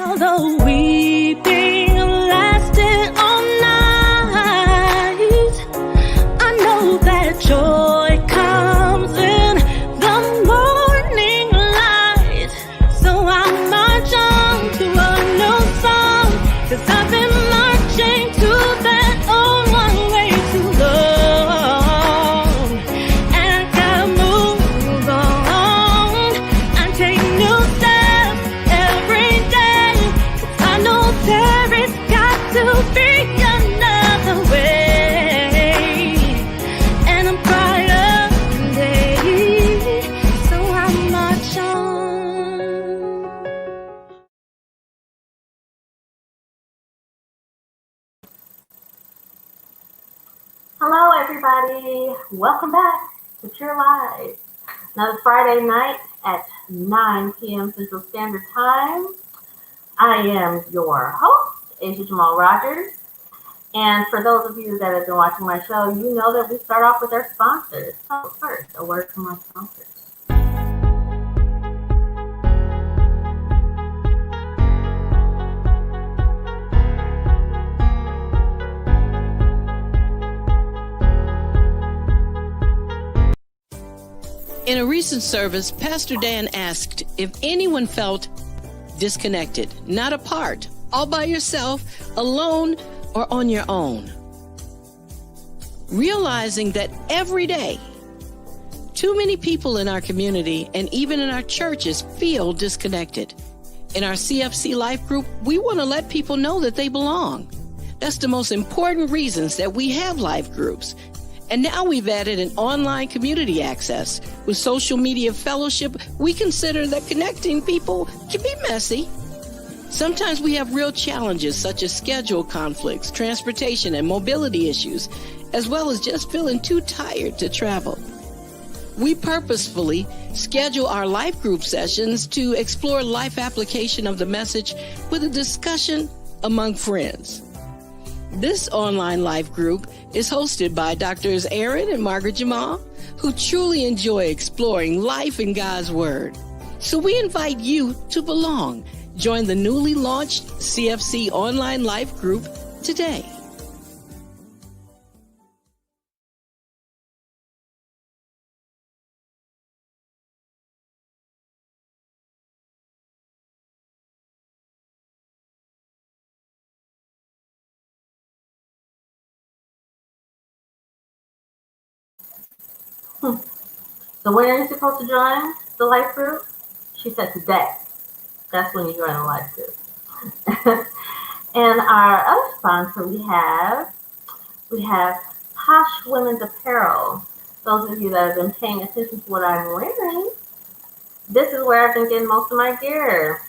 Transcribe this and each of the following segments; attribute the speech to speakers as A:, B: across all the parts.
A: Although weeping lasted all night, I know that joy comes in the morning light. So I march on to a new song, 'cause I've been marching to that old one way too long. And I gotta move on and take new steps every day. I know there is got to be another way, and a brighter day. So I march on.
B: Hello, everybody. Welcome back to Pure Live. Another Friday night at 9 p.m. Central Standard Time. I am your host, Asia Jamal Rogers. And for those of you that have been watching my show, you know that we start off with our sponsors. So first, a word from my sponsors.
C: In a recent service, Pastor Dan asked if anyone felt disconnected, not apart, all by yourself, alone, or on your own. Realizing that every day, too many people in our community and even in our churches feel disconnected. In our CFC Life Group, we want to let people know that they belong. That's the most important reasons that we have life groups. And now we've added an online community access. With social media fellowship, we consider that connecting people can be messy. Sometimes we have real challenges such as schedule conflicts, transportation and mobility issues, as well as just feeling too tired to travel. We purposefully schedule our life group sessions to explore life application of the message with a discussion among friends. This online life group is hosted by Drs. Aaron and Margaret Jamal, who truly enjoy exploring life in God's Word. So we invite you to belong. Join the newly launched CFC online life group today.
B: So when are you supposed to join the life group? She said today. That's when you join the life group. And our other sponsor we have Posh Women's Apparel. Those of you that have been paying attention to what I'm wearing, this is where I've been getting most of my gear.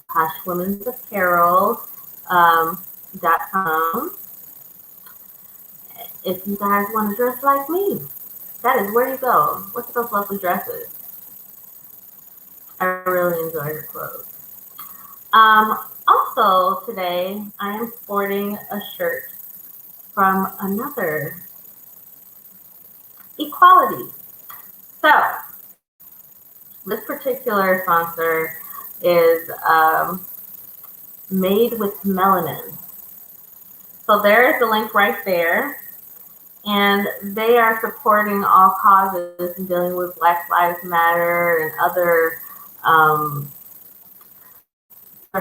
B: PoshWomen'sApparel.com. If you guys want to dress like me, that is where you go. Look at those lovely dresses. I really enjoy your clothes. Also today, I am sporting a shirt from another equality. So this particular sponsor is Made with Melanin. So there is the link right there. And they are supporting all causes and dealing with Black Lives Matter and other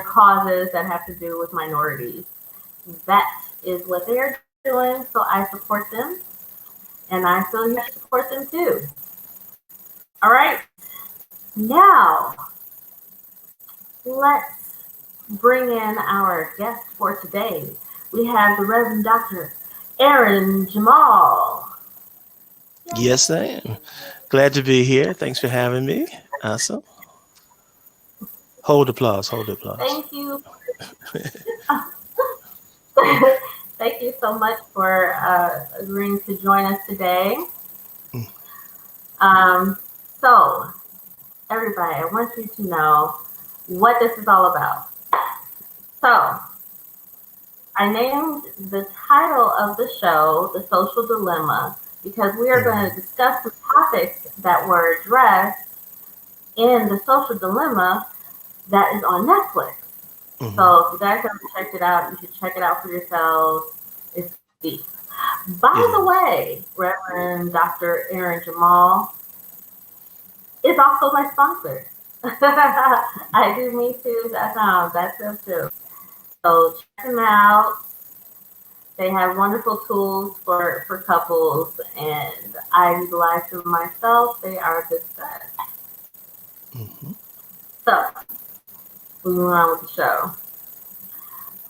B: causes that have to do with minorities. That is what they are doing, so I support them, and I feel you should support them too. All right, now let's bring in our guest for today. We have the Reverend Dr. Aaron Jamal.
D: Yes, I am. Glad to be here. Thanks for having me. Awesome. Hold applause.
B: Thank you. Thank you so much for agreeing to join us today. So, everybody, I want you to know what this is all about. So, I named the title of the show The Social Dilemma because we are going to discuss the topics that were addressed in The Social Dilemma that is on Netflix.
D: Hmm.
B: So if you guys haven't checked it out, you should check it out for yourselves. It's deep.
D: It
B: By the
D: is.
B: way, Reverend Dr. Aaron Jamal is also my sponsor. I do me too. That's them too. So check them out. They have wonderful tools for couples, and I utilize them myself. They are a good start.
D: Hmm.
B: So, moving on with the show.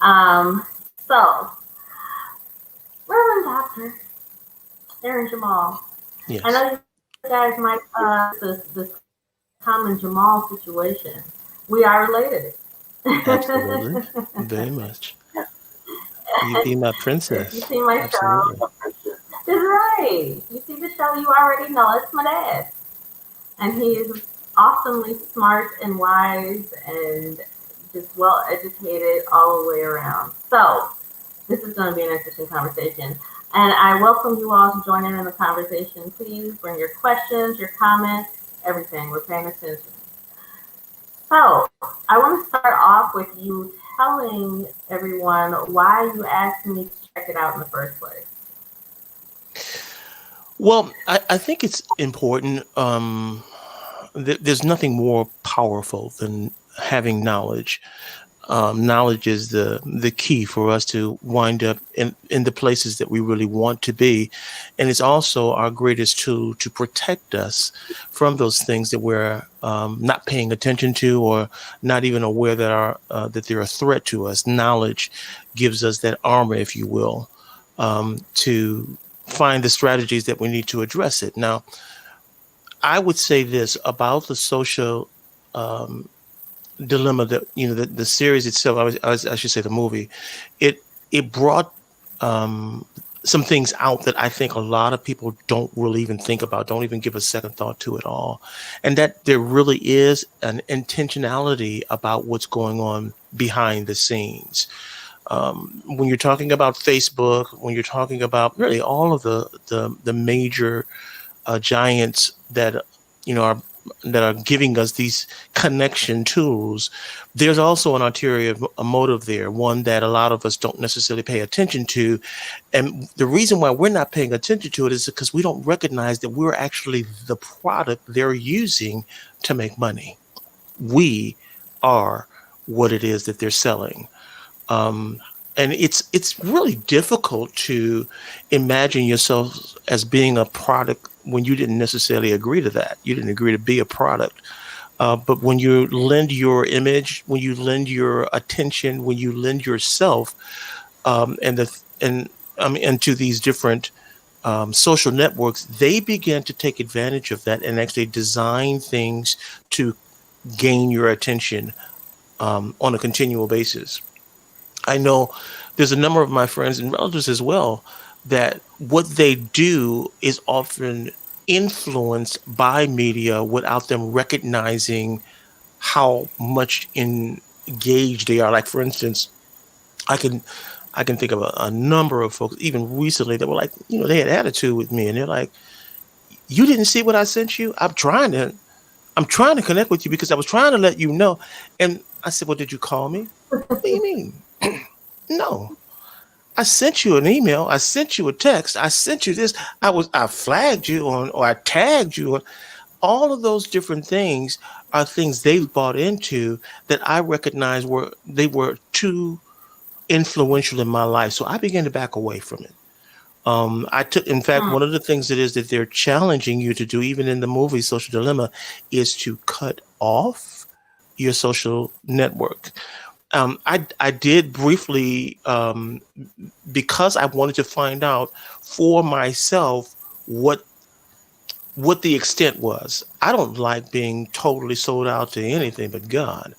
B: Um, so, Reverend Doctor Aaron Jamal, I
D: Yes,
B: know you guys might this common Jamal situation. We are related.
D: absolutely. Very much. You be my
B: If you
D: princess.
B: see my
D: Absolutely.
B: show, that's right. You see the show, you already know it's my dad. And he is awesomely smart and wise and just well educated all the way around. So this is going to be an interesting conversation. And I welcome you all to join in the conversation. Please bring your questions, your comments, everything. We're paying attention. So I want to start off with you telling everyone why you asked me to check it out in the first place.
D: Well, I think it's important. There's nothing more powerful than having knowledge. Knowledge is the key for us to wind up in the places that we really want to be, and it's also our greatest tool to protect us from those things that we're not paying attention to or not even aware that they're a threat to us. Knowledge gives us that armor, if you will, to find the strategies that we need to address it. Now, I would say this about the social um, dilemma that the series itself. I should say the movie. It brought um, some things out that I think a lot of people don't really even think about, don't even give a second thought to at all, and that there really is an intentionality about what's going on behind the scenes. When you're talking about Facebook, when you're talking about really all of the major giants that are giving us these connection tools, there's also an ulterior motive there, one that a lot of us don't necessarily pay attention to. And the reason why we're not paying attention to it is because we don't recognize that we're actually the product they're using to make money. We are what it is that they're selling. um, and it's really difficult to imagine yourself as being a product when you didn't necessarily agree to that. You didn't agree to be a product. But when you lend your image, when you lend your attention, when you lend yourself, and to these different social networks, they begin to take advantage of that and actually design things to gain your attention on a continual basis. I know there's a number of my friends and relatives as well that what they do is often influenced by media without them recognizing how much engaged they are. Like, for instance, I can I can think of a number of folks even recently that were like, they had attitude with me, and they're like, "You didn't see what I sent you? I'm trying to connect with you because I was trying to let you know." And I said, "Well, did you call me?" "What do you mean?" "No. I sent you an email. I sent you a text. I sent you this. I flagged you on, or I tagged you on." All of those different things are things they've bought into that I recognize they were too influential in my life. So I began to back away from it. In fact,
B: Hmm.
D: one of the things it is that they're challenging you to do, even in the movie Social Dilemma, is to cut off your social network. I did briefly, because I wanted to find out for myself what the extent was. I don't like being totally sold out to anything but God.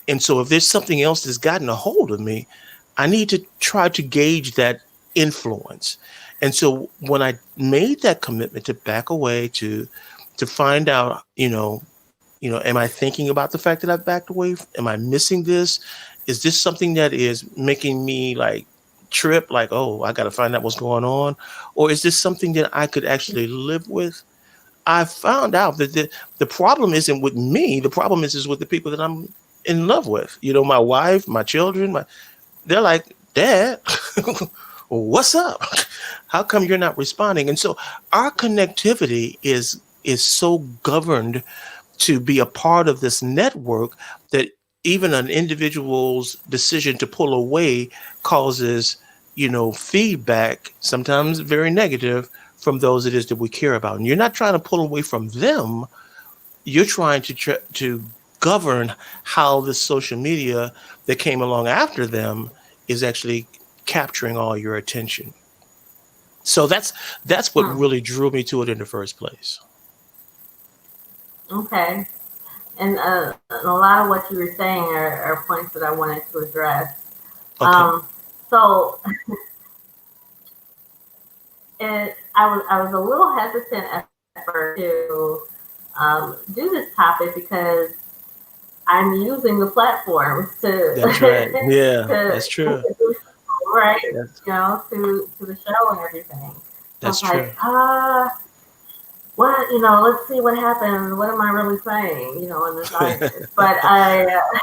D: And so if there's something else that's gotten a hold of me, I need to try to gauge that influence. And so when I made that commitment to back away, to find out, am I thinking about the fact that I've backed away? Am I missing this? Is this something that is making me like trip, like, oh, I got to find out what's going on? Or is this something that I could actually live with? I found out that the problem isn't with me. The problem is with the people that I'm in love with. My wife, my children, they're like, Dad, what's up? How come you're not responding? And so our connectivity is so governed to be a part of this network that even an individual's decision to pull away causes, feedback, sometimes very negative, from those it is that we care about. And you're not trying to pull away from them. You're trying to govern how the social media that came along after them is actually capturing all your attention. So that's what
B: Hmm.
D: really drew me to it in the first place.
B: Okay. And a lot of what you were saying are points that I wanted to address.
D: Okay.
B: Um, so I was a little hesitant at first to do this topic because I'm using the platform to
D: That's right. Yeah,
B: to
D: that's true.
B: introduce people, right,
D: That's
B: to the show and everything. So I
D: that's
B: was like,
D: true.
B: what, let's see what happens. What am I really saying, in this audience? But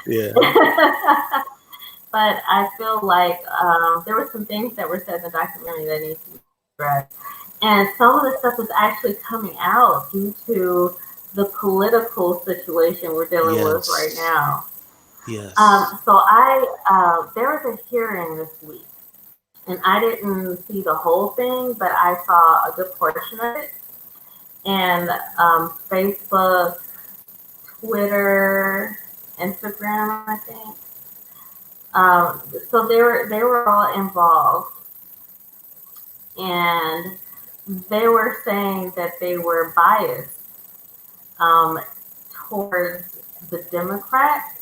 D: Yeah.
B: but I feel like there were some things that were said in the documentary that need to be addressed. And some of the stuff is actually coming out due to the political situation we're dealing with right
D: Yes.
B: now.
D: Yes.
B: So there was a hearing this week, and I didn't see the whole thing, but I saw a good portion of it. And Facebook, Twitter, Instagram, I think. So they were all involved, and they were saying that they were biased um, towards the Democrats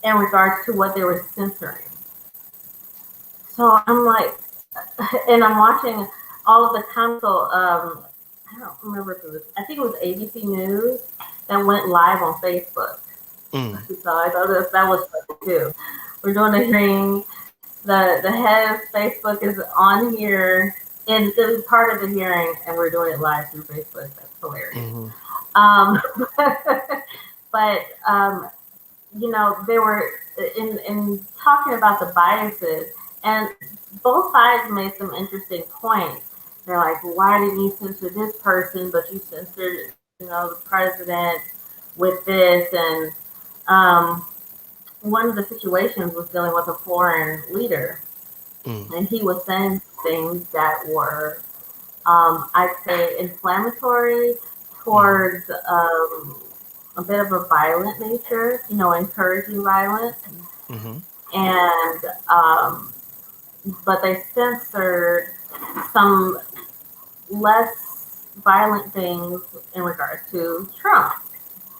B: in regards to what they were censoring. So I'm like, and I'm watching all of the council. I don't remember if it was. I think it was ABC News that went live on Facebook.
D: Mm.
B: So I thought that was funny too. We're doing a hearing. The head of Facebook is on here, and it was part of the hearing, and we're doing it live through Facebook. That's hilarious.
D: Hmm.
B: Um, but they were in talking about the biases, and both sides made some interesting points. They're like, well, why didn't you censor this person, but you censored, the president with this? And one of the situations was dealing with a foreign leader,
D: Mm.
B: and he was saying things that were, I'd say, inflammatory
D: Hmm.
B: towards a bit of a violent nature, encouraging violence.
D: Hmm.
B: And but they censored some less violent things in regards to Trump.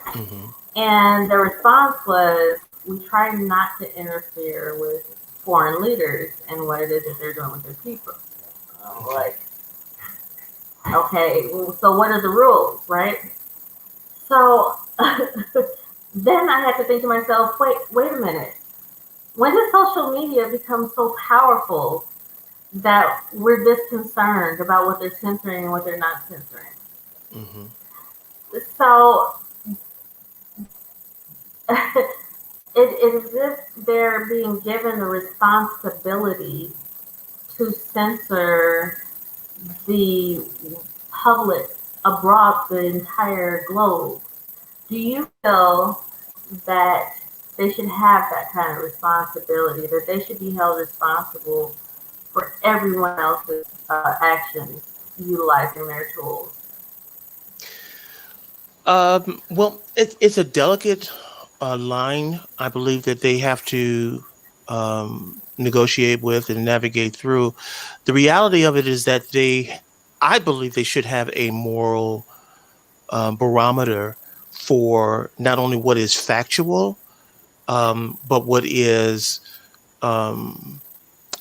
D: Hmm.
B: And the response was, we try not to interfere with foreign leaders and what it is that they're doing with their people.
D: Okay.
B: Like, okay, so what are the rules, right? So then I had to think to myself, wait a minute. When did social media become so powerful that we're this concerned about what they're censoring and what they're not censoring?
D: Hmm.
B: So it is if they're being given the responsibility to censor the public abroad the entire globe. Do you feel that they should have that kind of responsibility, that they should be held responsible for everyone else's actions utilizing their tools?
D: Well, it's a delicate line. I believe that they have to negotiate with and navigate through. The reality of it is that I believe they should have a moral barometer for not only what is factual, but what is um,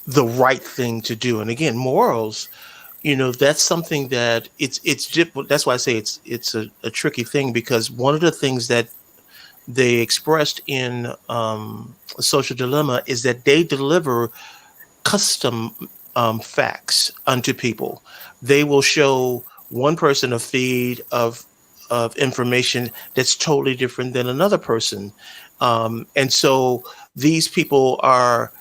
D: the right thing to do. And again, morals, that's something that that's why I say it's a tricky thing, because one of the things that they expressed in Social Dilemma is that they deliver custom facts unto people. They will show one person a feed of information that's totally different than another person. And so these people are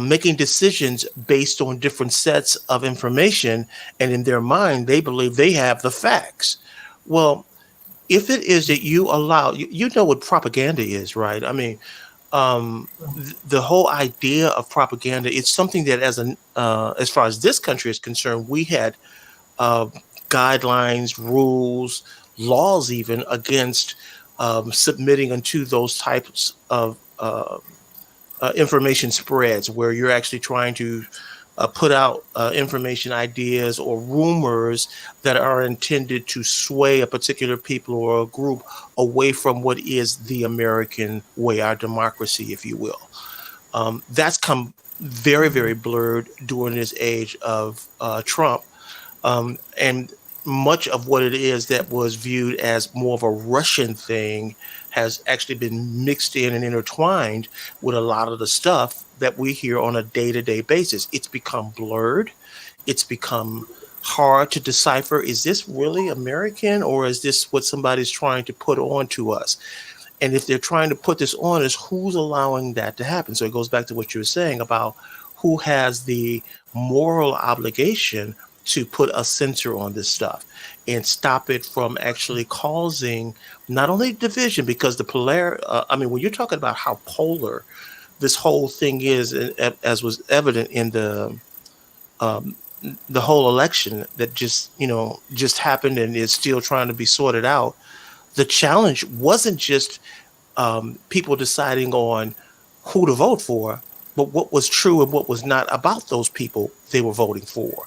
D: making decisions based on different sets of information. And in their mind, they believe they have the facts. Well, if it is that you allow, you know what propaganda is, right? I mean, the whole idea of propaganda, it's something that as far as this country is concerned, we had uh, guidelines, rules, laws even against submitting unto those types of information spreads where you're actually trying to put out information, ideas, or rumors that are intended to sway a particular people or a group away from what is the American way, our democracy, if you will. That's come very, very blurred during this age of Trump. And much of what it is that was viewed as more of a Russian thing has actually been mixed in and intertwined with a lot of the stuff that we hear on a day-to-day basis. It's become blurred. It's become hard to decipher. Is this really American, or is this what somebody's trying to put on to us? And if they're trying to put this on us, who's allowing that to happen? So it goes back to what you were saying about who has the moral obligation to put a censor on this stuff and stop it from actually causing not only division, because I mean, when you're talking about how polar this whole thing is, as was evident in um, the whole election that just happened and is still trying to be sorted out. The challenge wasn't just people deciding on who to vote for, but what was true and what was not about those people they were voting for.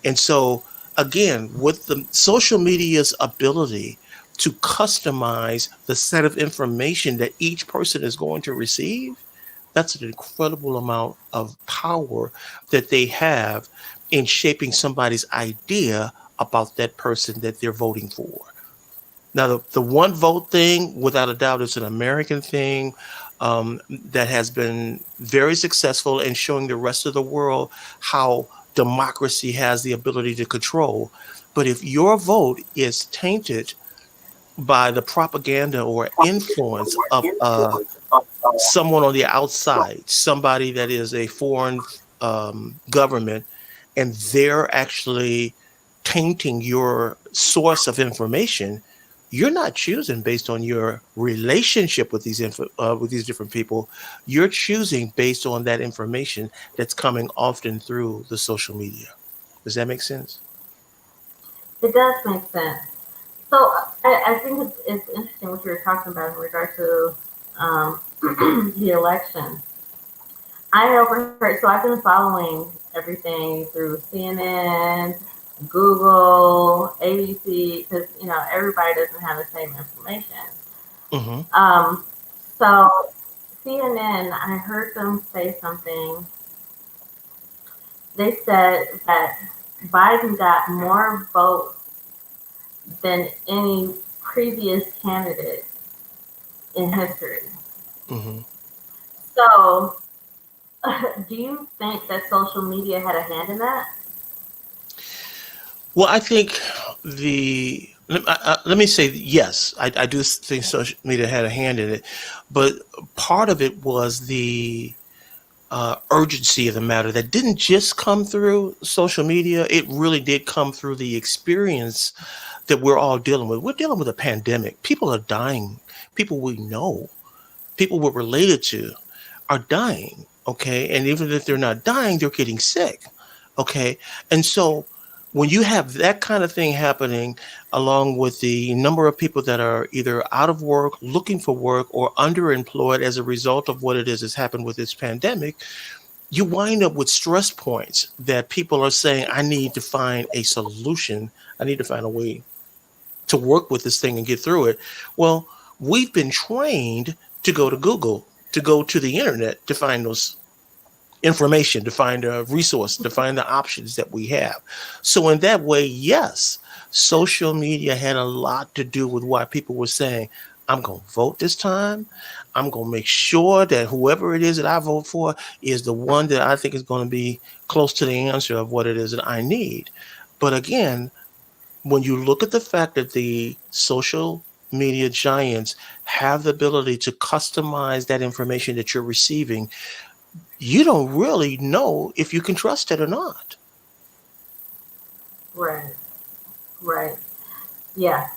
D: And so, again, with the social media's ability to customize the set of information that each person is going to receive, that's an incredible amount of power that they have in shaping somebody's idea about that person that they're voting for. Now, the one vote thing, without a doubt, is an American thing that has been very successful in showing the rest of the world how democracy has the ability to control. But if your vote is tainted by the propaganda or influence of someone on the outside, somebody that is a foreign government, and they're actually tainting your source of information, you're not choosing based on your relationship with with these different people. You're choosing based on that information that's coming often through the social media. Does that make sense?
B: It does make sense. So I think it's interesting what you were talking about in regard to the election. I overheard, so I've been following everything through CNN, Google, ABC, because everybody doesn't have the same information.
D: Hmm.
B: Um, so CNN, I heard them say something. They said that Biden got more votes than any previous candidate in history.
D: Hmm.
B: So, do you think that social media had a hand in that?
D: Well, I think let me say yes. I do think social media had a hand in it, but part of it was the urgency of the matter that didn't just come through social media. It really did come through the experience that we're all dealing with. We're dealing with a pandemic. People are dying. People we know, people we're related to, are dying. Okay. And even if they're not dying, they're getting sick. Okay. And so when you have that kind of thing happening, along with the number of people that are either out of work, looking for work, or underemployed as a result of what it is that's happened with this pandemic, you wind up with stress points that people are saying, I need to find a solution. I need to find a way to work with this thing and get through it. Well, we've been trained to go to Google, to go to the internet to find those information, to find a resource, to find the options that we have. So in that way, yes, social media had a lot to do with why people were saying, I'm going to vote this time. I'm going to make sure that whoever it is that I vote for is the one that I think is going to be close to the answer of what it is that I need. But again, when you look at the fact that the social media giants have the ability to customize that information that you're receiving, you don't really know if you can trust it or not.
B: Right. Right. Yeah.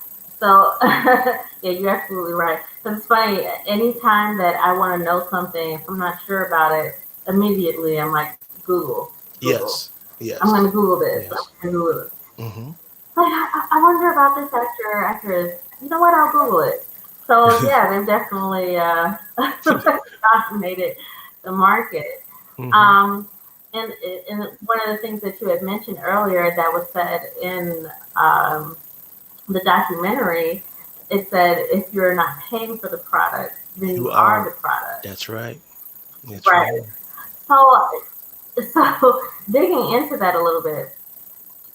B: So, yeah, you're absolutely right. So it's funny. Anytime that I want to know something, if I'm not sure about it, immediately I'm like, Google.
D: Yes.
B: I'm
D: Yes.
B: going to Google this. I'm
D: Yes.
B: going to Google this.
D: Hmm.
B: Like, I wonder about this actor, actress. You know what? I'll Google it. So yeah, they've definitely dominated the market.
D: Hmm.
B: Um, and one of the things that you had mentioned earlier that was said in um, the documentary, it said if you're not paying for the product, then
D: You
B: you are
D: are.
B: the product.
D: That's right. That's
B: Right.
D: right.
B: So, so digging into that a little bit,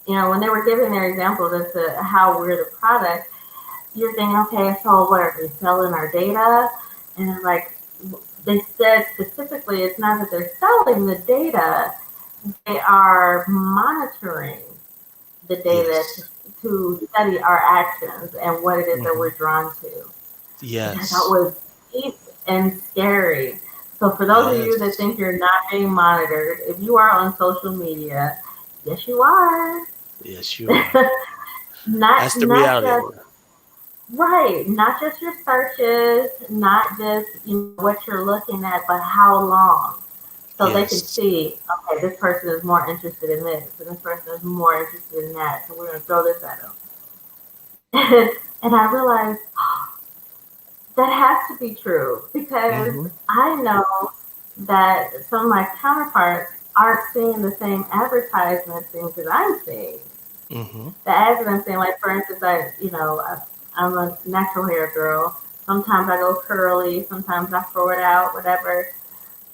B: when they were giving their examples as to how we're the product, you're thinking, okay, so what are they selling our data? And like they said specifically, it's not that they're selling the data, they are monitoring the data
D: Yes.
B: to study our actions and what it is that
D: Hmm.
B: we're drawn to, which I thought
D: Yes.
B: was deep and scary. So for those of you that
D: Yes.
B: think you're not being monitored, if you are on social media, yes you are.
D: Yes, you are.
B: not
D: That's the
B: not
D: reality of
B: just
D: it.
B: right, not just your searches, not just what you're looking at, but how long. So they can
D: Yes.
B: see, okay, this person is more interested in this, and this person is more interested in that. So we're going to throw this at them. And I realized that has to be true because
D: Hmm.
B: I know that some of my counterparts aren't seeing the same advertisement things that I'm seeing.
D: Hmm.
B: The ads that I'm seeing, like for instance, I'm a natural hair girl. Sometimes I go curly, sometimes I throw it out, whatever.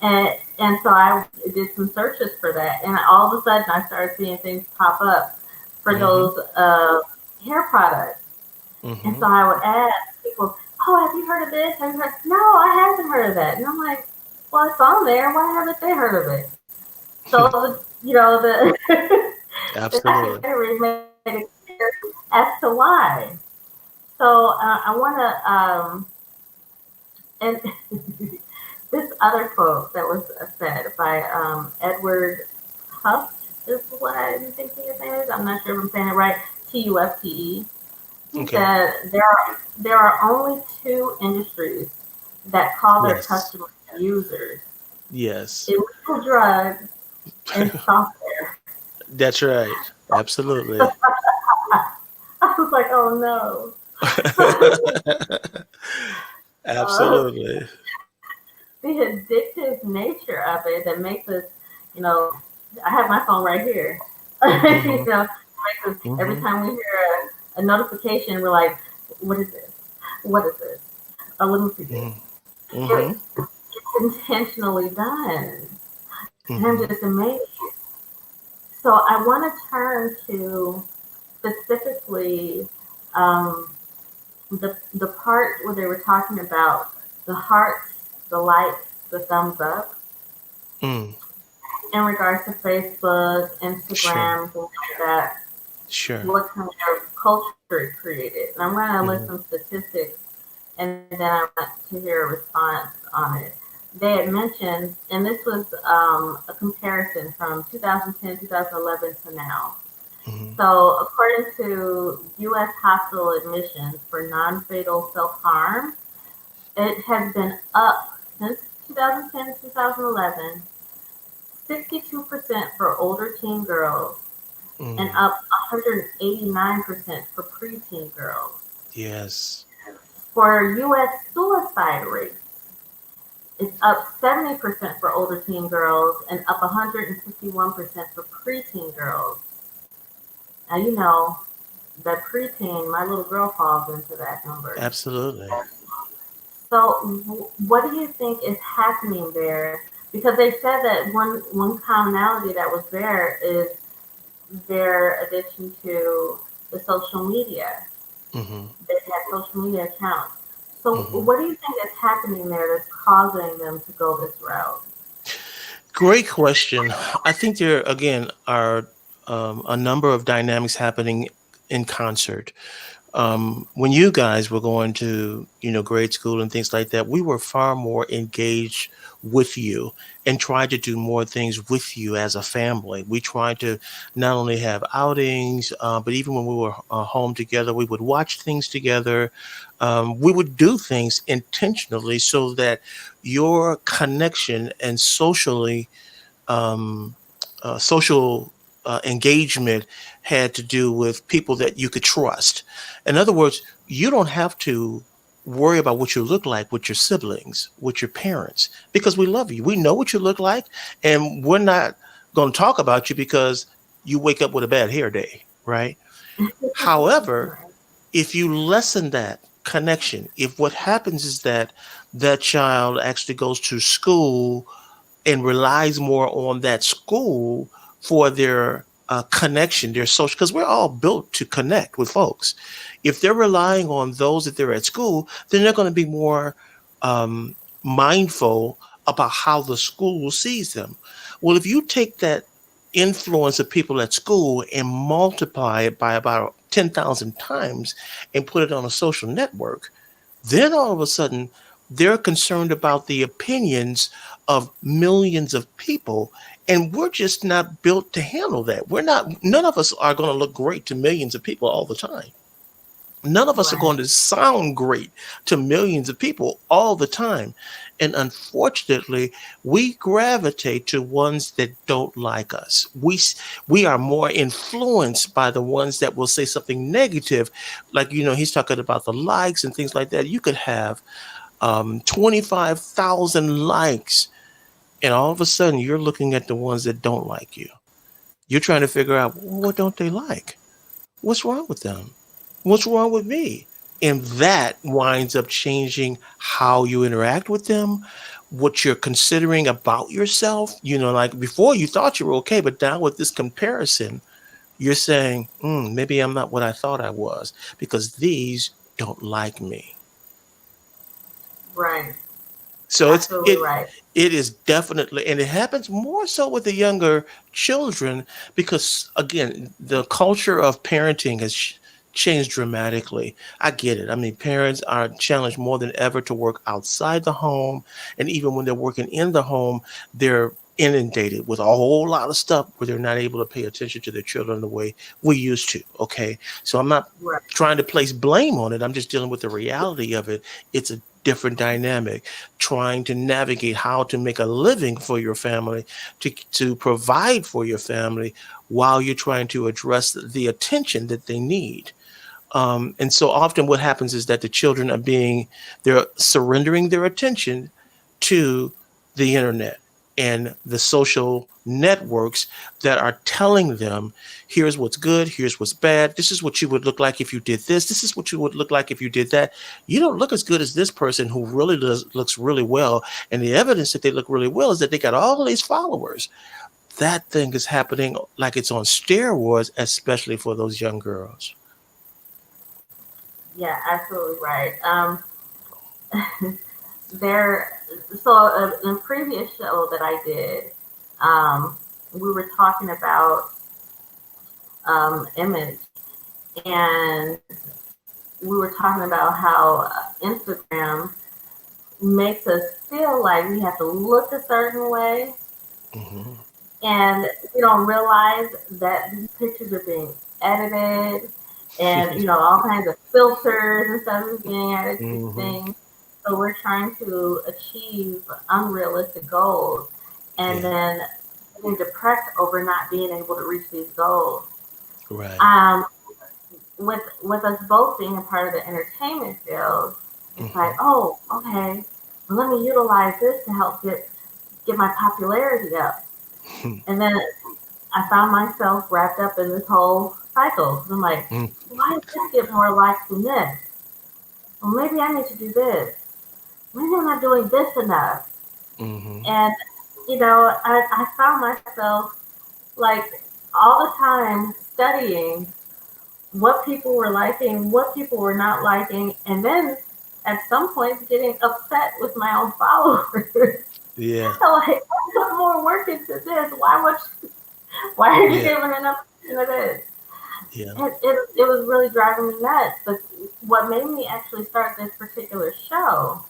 B: And so I did some searches for that, and all of a sudden I started seeing things pop up for
D: Hmm.
B: those hair products. And
D: Hmm.
B: so I would ask people, "Oh, have you heard of this? Have you heard?" No, I haven't heard of that. And I'm like, "Well, it's on there. Why haven't they heard of it?" So the the
D: Absolutely.
B: documentary made it clear as to why. So I want to and this other quote that was said by Edward Tufte is what I'm thinking his name is. I'm not sure if I'm saying it right. Tufte. He
D: Okay.
B: said there are only two industries that call their
D: Yes.
B: customers users:
D: Yes.
B: illegal drugs and software.
D: That's right. Absolutely.
B: I was like, oh no. uh,
D: Absolutely.
B: the addictive nature of it that makes us, you know, I have my phone right here.
D: Hmm.
B: Makes us, every
D: Hmm.
B: time we hear a notification, we're like, what is this? What is this? Oh, let me see this.
D: Hmm. Hmm.
B: It, it's intentionally done. And I'm
D: Hmm.
B: just amazed. So I want to turn to specifically the part where they were talking about the hearts, the likes, the thumbs up
D: Mm.
B: in regards to Facebook,
D: Sure.
B: Instagram, things like that.
D: Sure.
B: What kind of culture it created. And I'm going to list
D: Hmm.
B: some statistics and then I want to hear a response on it. They had mentioned, and this was a comparison from 2010, 2011 to now.
D: Hmm.
B: So, according to U.S. hospital admissions for non-fatal self-harm, it has been up since 2010, 2011, 62% for older teen girls, and
D: Mm.
B: up 189% for preteen girls.
D: Yes.
B: For U.S. suicide rate, it's up 70% for older teen girls and up 151% for preteen girls. Now, that preteen, my little girl falls into that number.
D: Absolutely.
B: So, what do you think is happening there? Because they said that one commonality that was there is their addiction to the social media.
D: Hmm.
B: They have social media accounts. So,
D: Hmm.
B: what do you think is happening there that's causing them to go this route?
D: Great question. I think there again are a number of dynamics happening in concert. When you guys were going to, grade school and things like that, we were far more engaged with you and tried to do more things with you as a family. We tried to not only have outings, but even when we were home together, we would watch things together. We would do things intentionally so that your connection and um, social engagement had to do with people that you could trust. In other words, you don't have to worry about what you look like with your siblings, with your parents, because we love you. We know what you look like, and we're not going to talk about you because you wake up with a bad hair day, right? However,
B: Right.
D: if you lessen that connection, if what happens is that that child actually goes to school and relies more on that school for their connection, their social, because we're all built to connect with folks. If they're relying on those that they're at school, then they're going to be more um, mindful about how the school sees them. Well, if you take that influence of people at school and multiply it by about 10,000 times and put it on a social network, then all of a sudden, they're concerned about the opinions of millions of people. And we're just not built to handle that. None of us are going to look great to millions of people all the time. None of us are
B: Right.
D: going to sound great to millions of people all the time. And unfortunately, we gravitate to ones that don't like us. We are more influenced by the ones that will say something negative. Like, he's talking about the likes and things like that. You could have 25,000 likes, and all of a sudden you're looking at the ones that don't like you. You're trying to figure out, well, what don't they like? What's wrong with them? What's wrong with me? And that winds up changing how you interact with them, what you're considering about yourself. Like before you thought you were okay, but now with this comparison, you're saying, maybe I'm not what I thought I was because these don't like me.
B: Right.
D: So
B: Absolutely right.
D: it is definitely, and it happens more so with the younger children because again, the culture of parenting has changed dramatically. I get it. I mean, parents are challenged more than ever to work outside the home, and even when they're working in the home, they're inundated with a whole lot of stuff where they're not able to pay attention to their children the way we used to. Okay, so I'm not
B: Right.
D: trying to place blame on it. I'm just dealing with the reality of it. It's a different dynamic, trying to navigate how to make a living for your family, to provide for your family while you're trying to address the attention that they need. And so often what happens is that the children they're surrendering their attention to the internet and the social networks that are telling them, here's what's good, here's what's bad, this is what you would look like if you did this is what you would look like if you did that. You don't look as good as this person who really looks really well. And the evidence that they look really well is that they got all these followers. That thing is happening like it's on steroids, especially for those young girls.
B: Yeah, absolutely right. There, so in a previous show that I did, we were talking about image, and we were talking about how Instagram makes us feel like we have to look a certain way,
D: Hmm.
B: and we don't realize that these pictures are being edited, and all kinds of filters and stuff is being added to these
D: Hmm.
B: things. So we're trying to achieve unrealistic goals, and
D: Yeah.
B: then getting depressed over not being able to reach these goals.
D: Right.
B: Um, with us both being a part of the entertainment field, it's like,
D: Hmm.
B: oh, okay, well, let me utilize this to help get my popularity up. And then I found myself wrapped up in this whole cycle. I'm like, why did this get more likes than this? Well, maybe I need to do this. Maybe I'm not doing this enough.
D: Hmm.
B: And, I found myself like all the time studying what people were liking, what people were not liking, and then at some point getting upset with my own followers.
D: Yeah.
B: So like, I put more work into this. Why are you
D: Yeah.
B: giving enough attention to this?
D: Yeah.
B: it was really driving me nuts. But what made me actually start this particular show,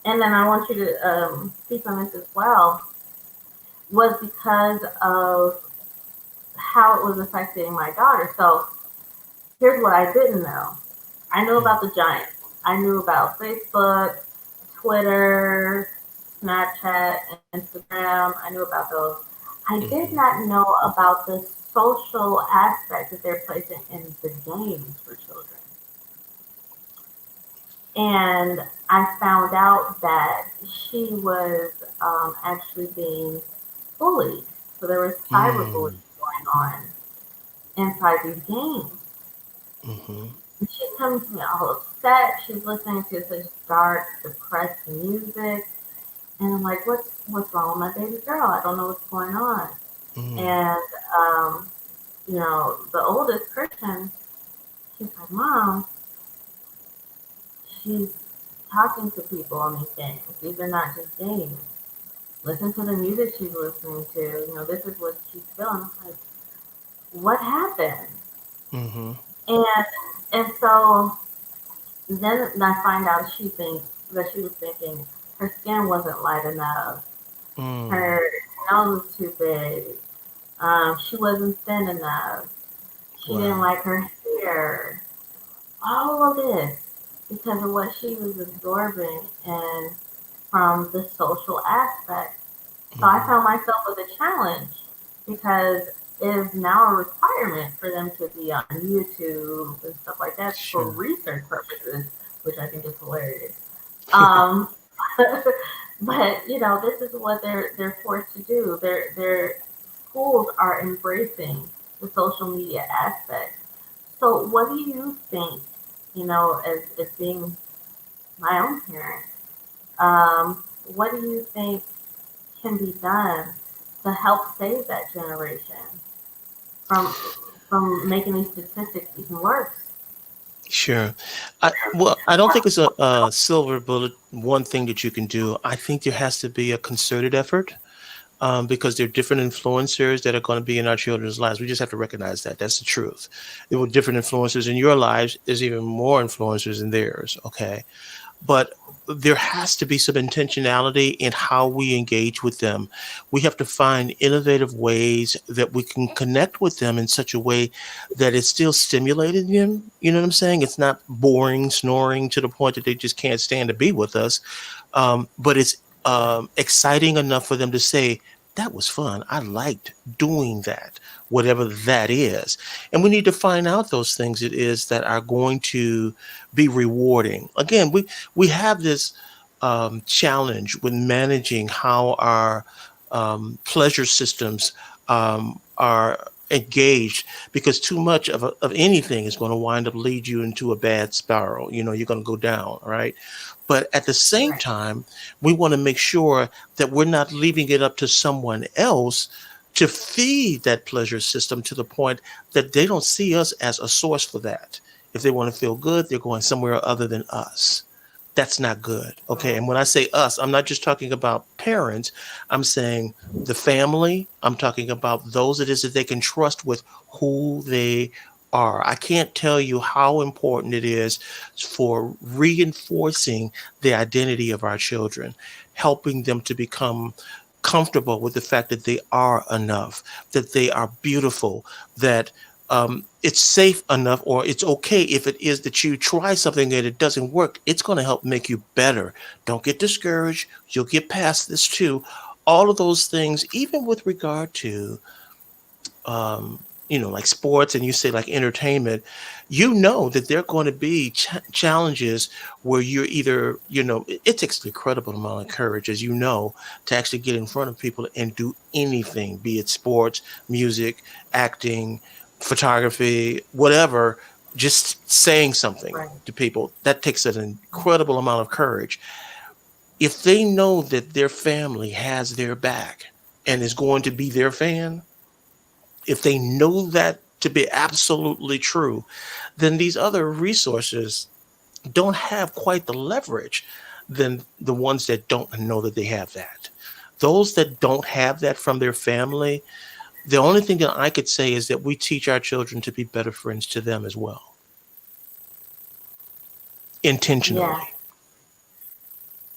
B: and then I want you to speak on this as well, was because of how it was affecting my daughter. So here's what I didn't know. I knew
D: Mm,
B: about the giants. I knew about Facebook, Twitter, Snapchat, Instagram. I knew about those. I did
D: mhm,
B: not know about the social aspect that they're placing in the games for children. And I found out that she was actually being bullied. So there was cyberbullying
D: mm,
B: going on inside these games.
D: mhm.
B: And she's coming to me all upset. She's listening to such dark, depressed music. And I'm like, what's wrong with my baby girl? I don't know what's going on.
D: Mm,
B: And the oldest Christian, she's like, Mom, she's talking to people on these games. These are not just games. Listen to the music she's listening to. This is what she's feeling. I'm like, what happened?
D: mhm,
B: And so then I find out she thinks that she was thinking her skin wasn't light enough.
D: mm.
B: Her nose was too big. She wasn't thin enough. She didn't
D: Wow.
B: like her hair. All of this because of what she was absorbing and from the social aspect. So I
D: Mhm.
B: found myself with a challenge because it is now a requirement for them to be on YouTube and stuff like that for
D: Sure.
B: research purposes, which I think is hilarious. Um, but this is what they're forced to do. Their schools are embracing the social media aspect. So what do you think? As being my own parent, what do you think can be done to help save that generation from making these statistics even worse?
D: Sure. I don't think it's a silver bullet, one thing that you can do. I think there has to be a concerted effort, because there are different influencers that are going to be in our children's lives. We just have to recognize that. That's the truth. There were different influencers in your lives. There's even more influencers in theirs. Okay. But there has to be some intentionality in how we engage with them. We have to find innovative ways that we can connect with them in such a way that it's still stimulating them. You know what I'm saying? It's not boring, snoring to the point that they just can't stand to be with us, but it's exciting enough for them to say, that was fun. I liked doing that, whatever that is. And we need to find out those things it is that are going to be rewarding. Again, we have this challenge with managing how our pleasure systems are engaged, because too much of anything is going to wind up lead you into a bad spiral. You're going to go down, right? But at the same
B: Right.
D: time, we want to make sure that we're not leaving it up to someone else to feed that pleasure system to the point that they don't see us as a source for that. If they want to feel good, they're going somewhere other than us. That's not good. Okay.
B: Right.
D: And when I say us, I'm not just talking about parents. I'm saying the family. I'm talking about those it is that they can trust with who they are. I can't tell you how important it is for reinforcing the identity of our children, helping them to become comfortable with the fact that they are enough, that they are beautiful, that it's safe enough, or it's okay if it is that you try something and it doesn't work. It's going to help make you better. Don't get discouraged. You'll get past this too. All of those things, even with regard to like sports, and you say like entertainment, that there are going to be challenges where you're either, it takes an incredible amount of courage, as to actually get in front of people and do anything, be it sports, music, acting, photography, whatever. Just saying something
B: Right.
D: to people, that takes an incredible amount of courage. If they know that their family has their back and is going to be their fan, if they know that to be absolutely true, then these other resources don't have quite the leverage than the ones that don't know that they have that. Those that don't have that from their family, The only thing that I could say is that we teach our children to be better friends to them as well,
B: Yeah,
D: intentionally.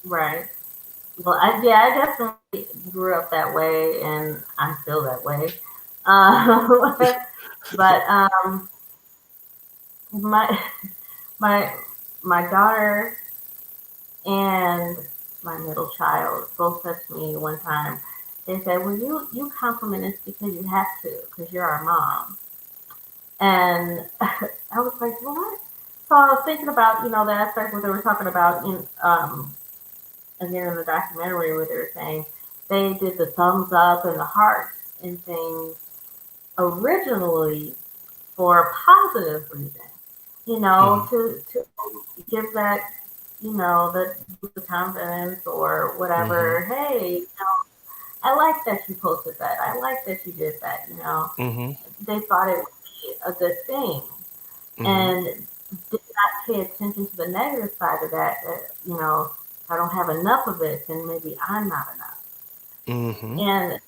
B: right. Well, I definitely grew up that way, and I'm still that way. Um, but my my my daughter and my middle child both said to me one time. They said, "Well, you compliment us because you have to, because you're our mom." And I was like, "What?" So I was thinking about the aspect where they were talking about in again in the documentary where they were saying they did the thumbs up and the hearts and things originally for a positive reason,
D: Hmm.
B: to give that, the confidence or
D: Hmm.
B: whatever. Hey, I like that you posted that. I like that you did that.
D: Hmm.
B: They thought it would be a good thing
D: Hmm.
B: and did not pay attention to the negative side of that. If I don't have enough of it, then maybe I'm not enough.
D: Hmm.
B: And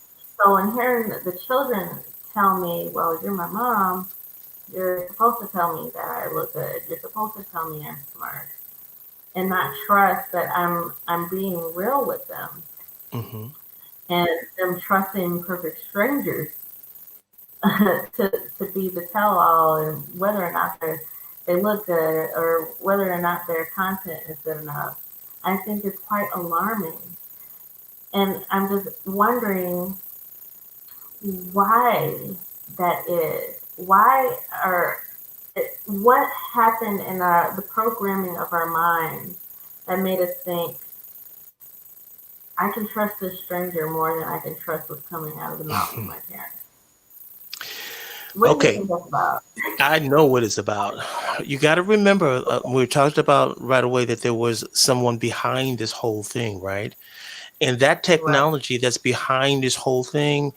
B: so, in hearing the children tell me, "Well, you're my mom. You're supposed to tell me that I look good. You're supposed to tell me I'm smart," and not trust that I'm being real with them,
D: Hmm.
B: and them trusting perfect strangers to be the tell all, and whether or not they look good or whether or not their content is good enough, I think is quite alarming. And I'm just wondering why that is. Why are what happened in the programming of our minds that made us think I can trust this stranger more than I can trust what's coming out of the mouth of my parents? What do you
D: Okay,
B: think that's about?
D: I know what it's about. You got to remember, we talked about right away that there was someone behind this whole thing, right? And that
B: Right.
D: technology that's behind this whole thing,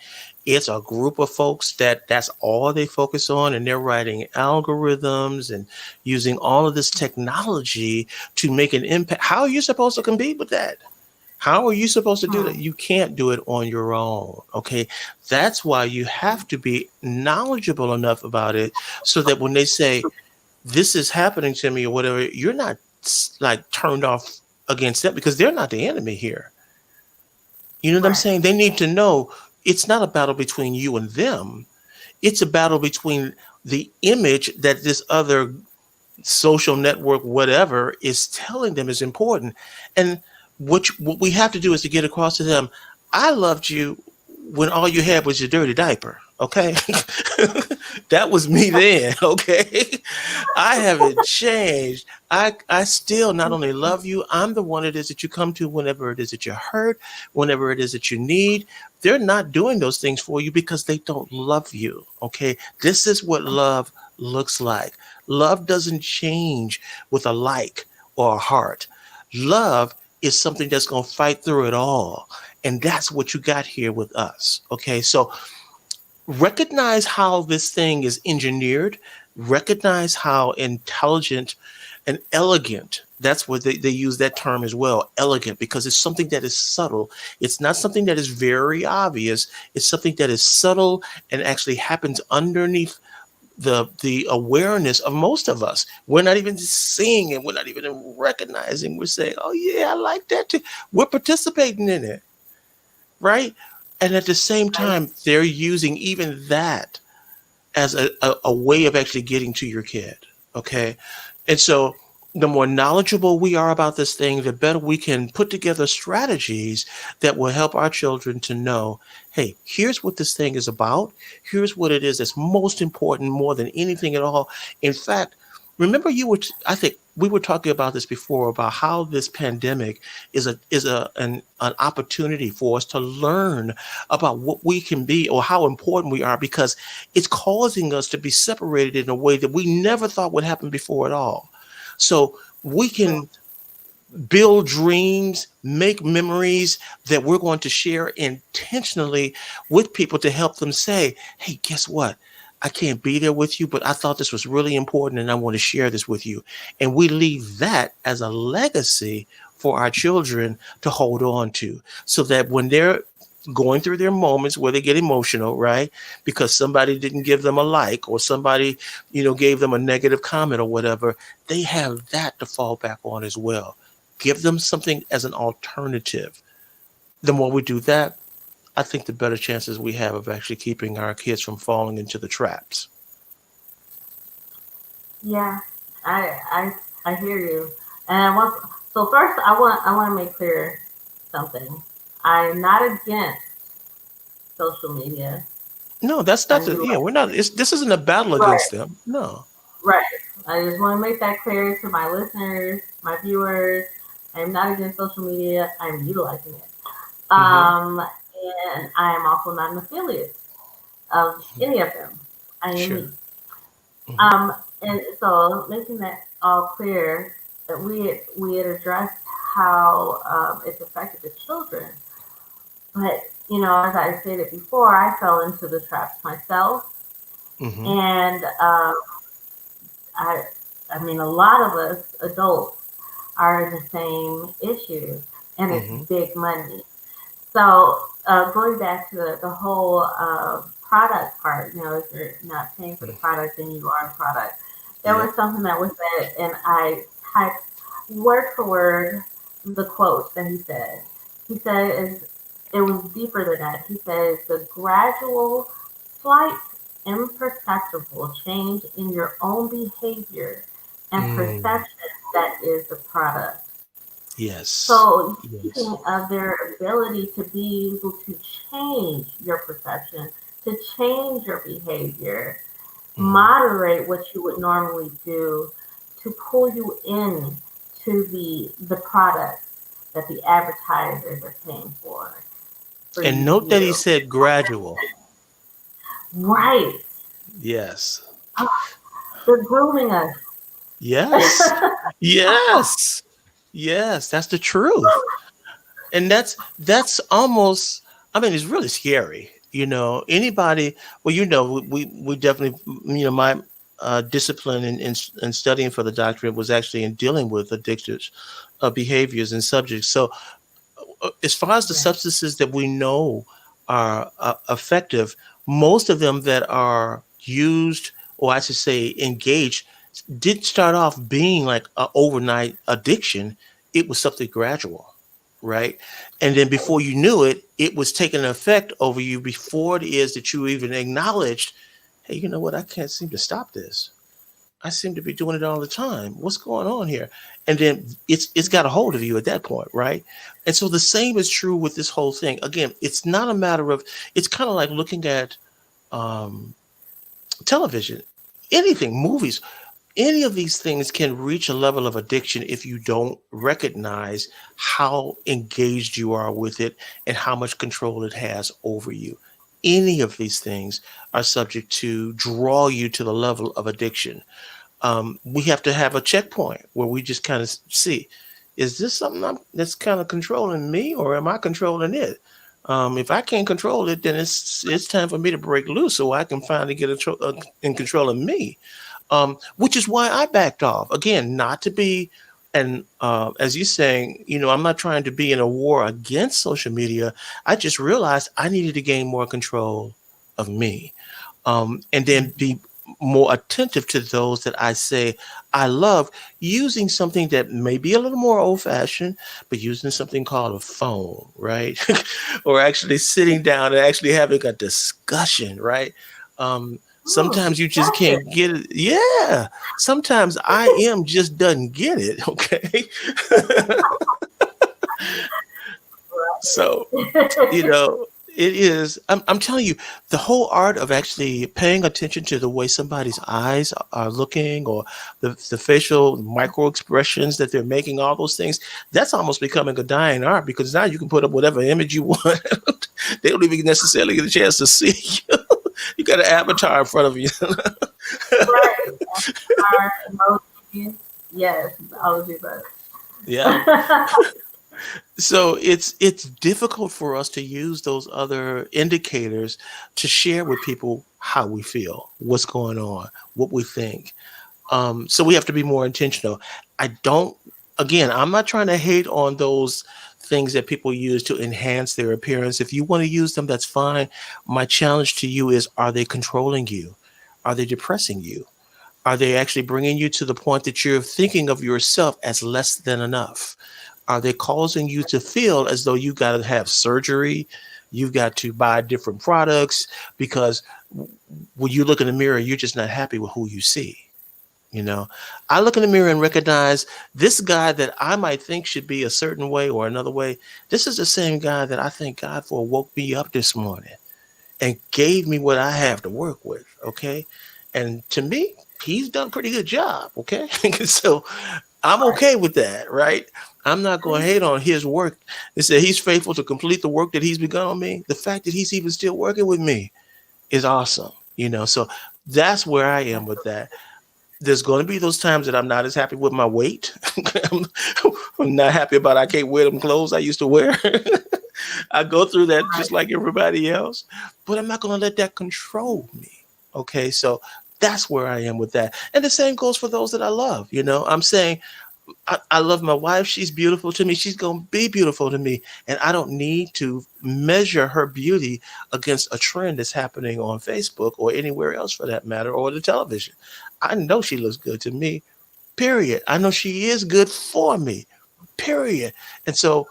D: it's a group of folks that's all they focus on, and they're writing algorithms and using all of this technology to make an impact. How are you supposed to compete with that? How are you supposed to do that?
B: Hmm.
D: You can't do it on your own. Okay. That's why you have to be knowledgeable enough about it so that when they say, this is happening to me or whatever, you're not like turned off against them because they're not the enemy here. You know what I'm
B: Right.
D: saying? They need to know it's not a battle between you and them. It's a battle between the image that this other social network, whatever, is telling them is important. And what we have to do is to get across to them, I loved you when all you had was your dirty diaper. Okay. That was me then. Okay. I haven't changed. I still not only love you, I'm the one it is that you come to whenever it is that you're hurt, whenever it is that you need. They're not doing those things for you because they don't love you. Okay. This is what love looks like. Love doesn't change with a like or a heart. Love is something that's going to fight through it all. And that's what you got here with us. Okay. So recognize how this thing is engineered, recognize how intelligent and elegant. That's what they use that term as well, elegant, because it's something that is subtle. It's not something that is very obvious. It's something that is subtle and actually happens underneath the awareness of most of us. We're not even seeing it. We're not even recognizing. We're saying, "Oh yeah, I like that too." We're participating in it, right? And at the same
B: Right.
D: time, they're using even that as a way of actually getting to your kid. Okay. And so the more knowledgeable we are about this thing, the better we can put together strategies that will help our children to know, hey, here's what this thing is about. Here's what it is that's most important more than anything at all. In fact, remember I think we were talking about this before about how this pandemic is an opportunity for us to learn about what we can be or how important we are because it's causing us to be separated in a way that we never thought would happen before at all. So we
B: Right.
D: can build dreams, make memories that we're going to share intentionally with people to help them say, hey, guess what? I can't be there with you, but I thought this was really important and I want to share this with you. And we leave that as a legacy for our children to hold on to so that when they're going through their moments where they get emotional, right? Because somebody didn't give them a like, or somebody, gave them a negative comment or whatever. They have that to fall back on as well. Give them something as an alternative. The more we do that, I think the better chances we have of actually keeping our kids from falling into the traps.
B: Yeah, I hear you. And I want so first I want to make clear something. I'm not against social media.
D: No, that's
B: I
D: not the,
B: do
D: we're not, this isn't a battle
B: right,
D: against them. No.
B: right. I just want to make that clear to my listeners, my viewers. I'm not against social media. I'm utilizing it.
D: Hmm.
B: And I am also not an affiliate of any of them. I am
D: Sure.
B: me.
D: Hmm.
B: Um, and so making that all clear, that we had addressed how it's affected the children, but as I stated before, I fell into the traps myself,
D: Hmm.
B: and I I mean a lot of us adults are in the same issue, and it's
D: Hmm.
B: big money. So going back to the whole product part, if you're not paying for the product, then you are a product. There
D: Yep.
B: was something that was said, and I typed word for word the quote that he said. He said it was deeper than that. He says the gradual, slight, imperceptible change in your own behavior and
D: Mm.
B: perception that is the product.
D: Yes.
B: So
D: Yes.
B: speaking of their ability to be able to change your perception, to change your behavior,
D: Hmm.
B: moderate what you would normally do to pull you in to the products that the advertisers are paying for
D: And
B: you to
D: note that he
B: view.
D: said gradual.
B: Right.
D: Yes.
B: Oh, they're grooming us.
D: Yes. Yes. Yes. That's the truth. And that's almost, I mean, it's really scary. Anybody, well, we definitely, my discipline in studying for the doctorate was actually in dealing with addictive behaviors and subjects. So as far as the
B: Right.
D: substances that we know are effective, most of them that are used, or I should say engaged, didn't start off being like an overnight addiction. It was something gradual, right? And then before you knew it, it was taking an effect over you before it is that you even acknowledged, hey, you know what? I can't seem to stop this. I seem to be doing it all the time. What's going on here? And then it's got a hold of you at that point, right? And so the same is true with this whole thing. Again, it's not a matter of, it's kind of like looking at um, television, anything, movies. Any of these things can reach a level of addiction if you don't recognize how engaged you are with it and how much control it has over you. Any of these things are subject to draw you to the level of addiction. We have to have a checkpoint where we just kind of see, is this something that's kind of controlling me, or am I controlling it? If I can't control it, then it's time for me to break loose so I can finally get in control of me. Which is why I backed off. Again, not to be, and as you're saying, I'm not trying to be in a war against social media. I just realized I needed to gain more control of me, and then be more attentive to those that I say I love, using something that may be a little more old fashioned, but using something called a phone, right? Or actually sitting down and actually having a discussion, right?
B: Oh,
D: Sometimes you just
B: disgusting.
D: can't get it. Yeah. Sometimes I am just doesn't get it. Okay. So, you know, it is, I'm telling you, the whole art of actually paying attention to the way somebody's eyes are looking, or the facial micro expressions that they're making, all those things, that's almost becoming a dying art, because now you can put up whatever image you want. They don't even necessarily get a chance to see you. You got an avatar in front of you.
B: Right. Our emojis. Yes, I'll do
D: Yeah.
B: that.
D: So it's difficult for us to use those other indicators to share with people how we feel, what's going on, what we think. So we have to be more intentional. I don't, again, I'm not trying to hate on those things that people use to enhance their appearance. If you want to use them, that's fine. My challenge to you is, are they controlling you? Are they depressing you? Are they actually bringing you to the point that you're thinking of yourself as less than enough? Are they causing you to feel as though you got to have surgery? You've got to buy different products because when you look in the mirror, you're just not happy with who you see. You know, I look in the mirror and recognize this guy that I might think should be a certain way or another way. This is the same guy that I thank God for woke me up this morning and gave me what I have to work with. Okay. And to me, he's done a pretty good job. Okay. So I'm okay with that. Right. I'm not going to hate on his work. They say he's faithful to complete the work that he's begun on me. The fact that he's even still working with me is awesome. So that's where I am with that. There's going to be those times that I'm not as happy with my weight. I'm, I'm not happy about I can't wear them clothes I used to wear. I go through that just like everybody else, but I'm not going to let that control me. Okay, so that's where I am with that. And the same goes for those that I love. I'm saying I love my wife. She's beautiful to me. She's going to be beautiful to me. And I don't need to measure her beauty against a trend that's happening on Facebook or anywhere else for that matter, or the television. I know she looks good to me, period. I know she is good for me, period. And so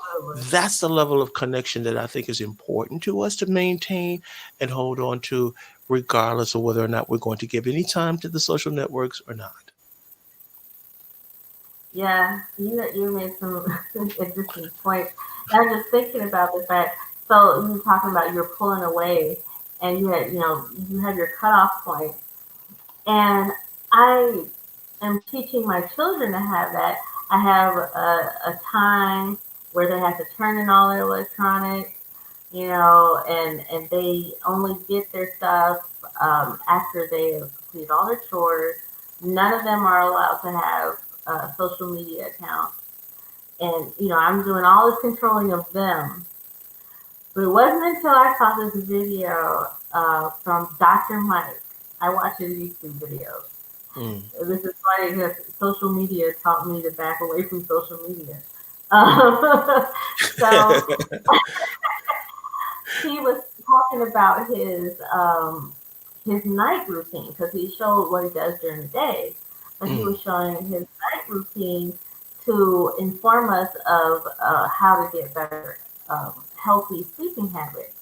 D: that's the level of connection that I think is important to us to maintain and hold on to, regardless of whether or not we're going to give any time to the social networks or not.
B: Yeah, you made some interesting points. I was just thinking about the fact. So you were talking about you're pulling away, and you have your cutoff point, and I am teaching my children to have that. I have a time where they have to turn in all their electronics, and they only get their stuff after they have completed all their chores. None of them are allowed to have social media accounts. And, I'm doing all this controlling of them. But it wasn't until I saw this video from Dr. Mike. I watch his YouTube videos.
D: Mm.
B: This is funny because social media taught me to back away from social media. So he was talking about his night routine because he showed what he does during the day, but he was showing his night routine to inform us of how to get better, healthy sleeping habits.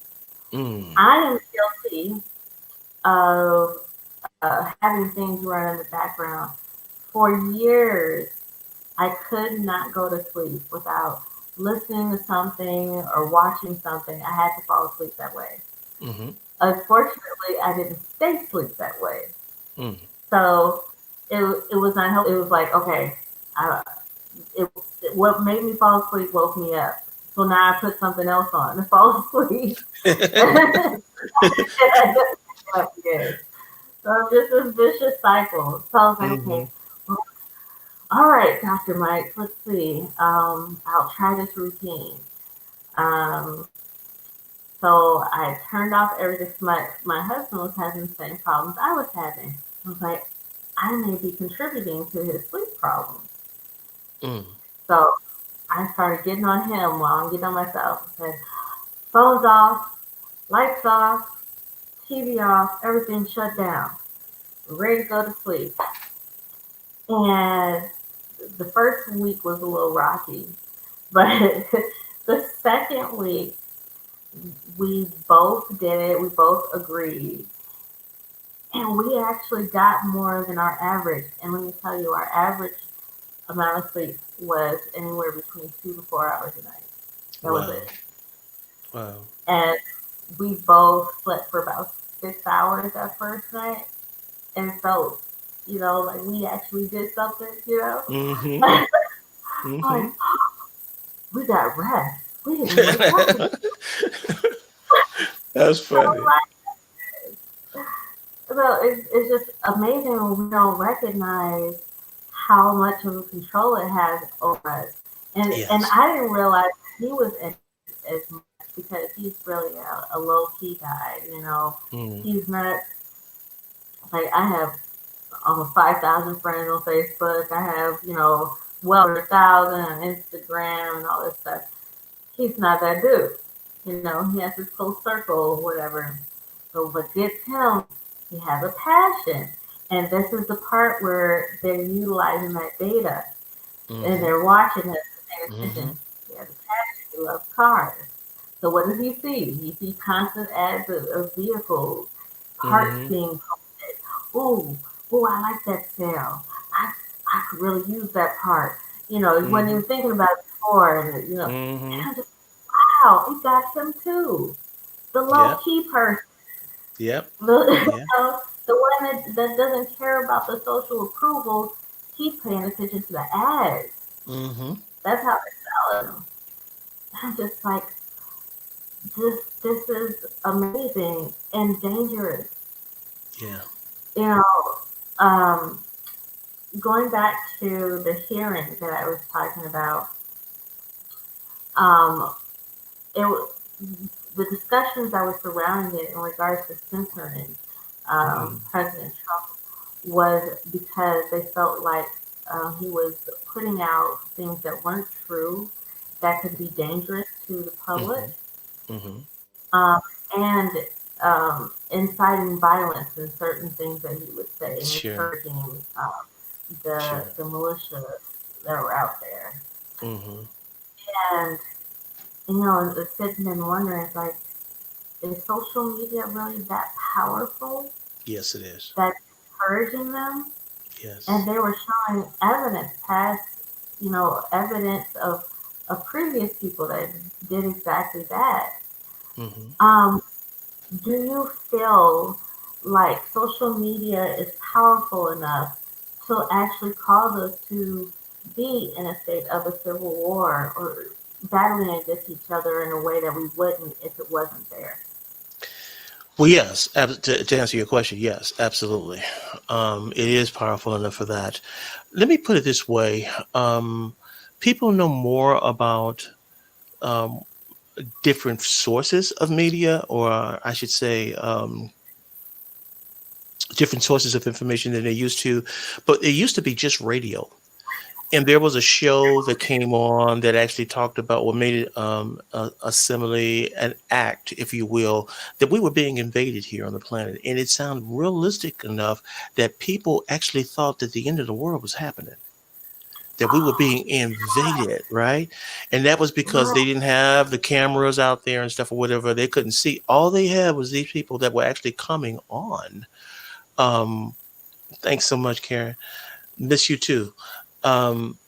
D: Mm.
B: I am guilty of having things run in the background. For years, I could not go to sleep without listening to something or watching something. I had to fall asleep that way.
D: Mm-hmm.
B: Unfortunately, I didn't stay asleep that way.
D: Mm.
B: So it was unhealthy. It was like, okay, uh, what made me fall asleep woke me up. So now I put something else on to fall asleep. And I just get up again. So just this vicious cycle. So I was like,
D: Mm-hmm.
B: okay, well, all right, Dr. Mike, let's see. I'll try this routine. Um, so I turned off everything. My husband was having the same problems I was having. I was like, I may be contributing to his sleep problems.
D: Mm.
B: So I started getting on him while I'm getting on myself. I said, phones off, lights off, TV off, everything shut down. Ready to go to sleep. And the first week was a little rocky, but the second week we both did it. We both agreed, and we actually got more than our average. And let me tell you, our average amount of sleep was anywhere between 2 to 4 hours a night. That was
D: Wow.
B: it.
D: Wow.
B: And we both slept for about 6 hours that first night, and felt, like we actually did something.
D: Mm-hmm.
B: Like,
D: Mm-hmm.
B: we got rest. We didn't wake up.
D: That's
B: So,
D: funny.
B: it's just amazing when we don't recognize how much of a control it has over us. And
D: Yes.
B: I didn't realize he was in as much because he's really a low key guy.
D: Mm.
B: He's not like I have almost 5,000 friends on Facebook. I have well over 1,000 on Instagram and all this stuff. he's not that dude. You know, he has his close circle or whatever. But what gets him, he has a passion. And this is the part where they're utilizing that data and
D: Mm-hmm.
B: they're watching it, paying
D: Mm-hmm.
B: attention. He has a passion, he loves cars. So what does he see? He sees constant ads of vehicles, parts
D: Mm-hmm.
B: being posted. Ooh, ooh, I like that sale. I, I could really use that part. You know, he wasn't
D: Mm-hmm.
B: even thinking about it before, and you know,
D: Mm-hmm.
B: and I'm just wow, it got him too. The low
D: Yep.
B: key person,
D: Yep.
B: the,
D: Yeah.
B: the one that doesn't care about the social approval, he's paying attention to the ads.
D: Mm-hmm.
B: That's how they're selling them. I'm just like, this is amazing and dangerous.
D: Yeah.
B: You know, um, going back to the hearing that I was talking about, um, it was the discussions that were surrounding it in regards to censoring
D: Mm-hmm.
B: President Trump was because they felt like he was putting out things that weren't true, that could be dangerous to the public,
D: Mm-hmm. Mm-hmm.
B: um, and inciting violence in certain things that he would say, and
D: Sure.
B: encouraging
D: Sure.
B: the militia that were out there.
D: Mm-hmm.
B: And you know, it's sitting and wondering, it's like, is social media really that powerful
D: Yes, it is.
B: that's encouraging them? And
D: Yes.
B: they were showing evidence, past, you know, evidence of previous people that did exactly that.
D: Mm-hmm.
B: Um, do you feel like social media is powerful enough to actually cause us to be in a state of a civil war or battling against each other in a way that we wouldn't if it wasn't there?
D: Well, yes. To answer your question, yes, absolutely. It is powerful enough for that. Let me put it this way: people know more about um, different sources of media, or I should say, different sources of information than they used to. But it used to be just radio. And there was a show that came on that actually talked about what made it a simile, an act, if you will, that we were being invaded here on the planet. And it sounded realistic enough that people actually thought that the end of the world was happening, that we were being invaded, right? And that was because
B: Right,
D: they didn't have the cameras out there and stuff or whatever. They couldn't see. All they had was these people that were actually coming on. Um, thanks so much, Karen. Miss you too. Um,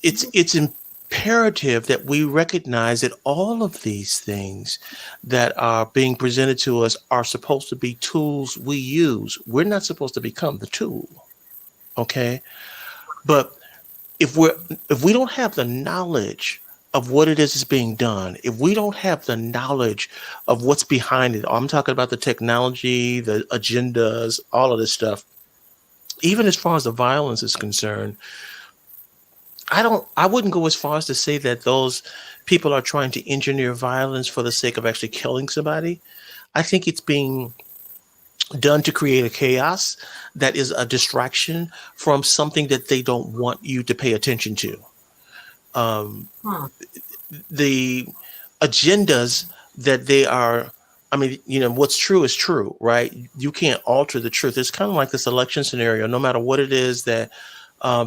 D: it's imperative that we recognize that all of these things that are being presented to us are supposed to be tools we use. We're not supposed to become the tool, okay? But if we're if we don't have the knowledge of what it is that's being done, if we don't have the knowledge of what's behind it, I'm talking about the technology, the agendas, all of this stuff, even as far as the violence is concerned, I wouldn't go as far as to say that those people are trying to engineer violence for the sake of actually killing somebody. I think it's being done to create a chaos that is a distraction from something that they don't want you to pay attention to. Um,
B: hmm,
D: the agendas that they are, I mean, what's true is true, right? You can't alter the truth. It's kind of like this election scenario. No matter what it is that